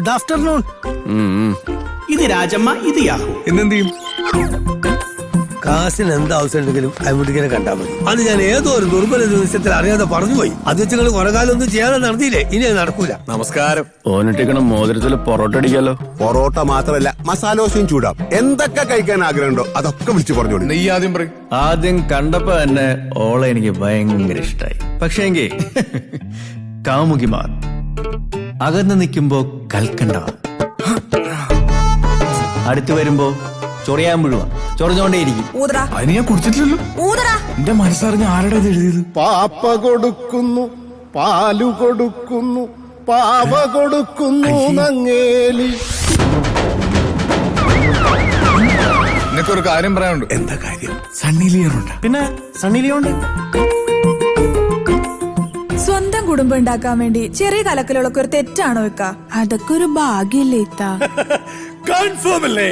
Good afternoon. ഇത് രാജമ്മ, ഇത് Yahoo. എന്നെന്ത് ചെയ്യും? കാശിന് എന്ത് ആവശ്യം ഉണ്ടെങ്കിലും അഭിമുഖിനെ കണ്ടാൽ മതി. അത് ഞാൻ ഏതോ ഒരു ദുർബല ദിവസത്തിൽ അറിയാതെ പറഞ്ഞുപോയി. അത് വെച്ച് നിങ്ങൾ കുറെ കാലം ഒന്നും ചെയ്യാതെ നടത്തിയില്ലേ, ഇനി അത് നടക്കൂല. നമസ്കാരം. ഓനിട്ടിക്കണം മോതിരത്തിൽ പൊറോട്ട അടിക്കാലോ. പൊറോട്ട മാത്രമല്ല, മസാലോശയും ചൂടാം. എന്തൊക്കെ കഴിക്കാൻ ആഗ്രഹമുണ്ടോ അതൊക്കെ വിളിച്ചു പറഞ്ഞോളൂ. നീ ആദ്യം പറയും. ആദ്യം കണ്ടപ്പോ തന്നെ ഓളെ എനിക്ക് ഭയങ്കര ഇഷ്ടായി. പക്ഷേ എങ്കിൽ കാമുകിമാർ അകന്ന് നിൽക്കുമ്പോ കൽക്കണ്ട, അടുത്ത് വരുമ്പോ ചൊറിയാൻ മുഴുവ ചൊറിഞ്ഞോണ്ടേയിരിക്കും. അതിന് ഞാൻ കുടിച്ചിട്ടില്ലല്ലോ. എന്റെ മനസ്സറിഞ്ഞ ആരുടെ എഴുതിയത്? പാപ്പ കൊടുക്കുന്നു, പാലു കൊടുക്കുന്നു, പാവ കൊടുക്കുന്നു നങ്ങേലി. നിനക്കൊരു കാര്യം പറയാനുണ്ട്. എന്താ കാര്യം? സണ്ണി ലിയോണുണ്ട്. പിന്നെ സണ്ണി ലിയോണ്ട്. സ്വന്തം കുടുംബം ഉണ്ടാക്കാൻ വേണ്ടി ചെറിയ കലക്കലുകളൊക്കെ ഒരു തെറ്റാണോ വെക്ക? അതൊക്കെ ഒരു ഭാഗ്യല്ലേ ഇത്ത? കൺഫേം അല്ലേ?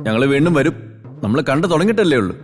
ഞങ്ങള് വീണ്ടും വരും. നമ്മള് കണ്ടു തുടങ്ങിയിട്ടല്ലേ ഉള്ളൂ.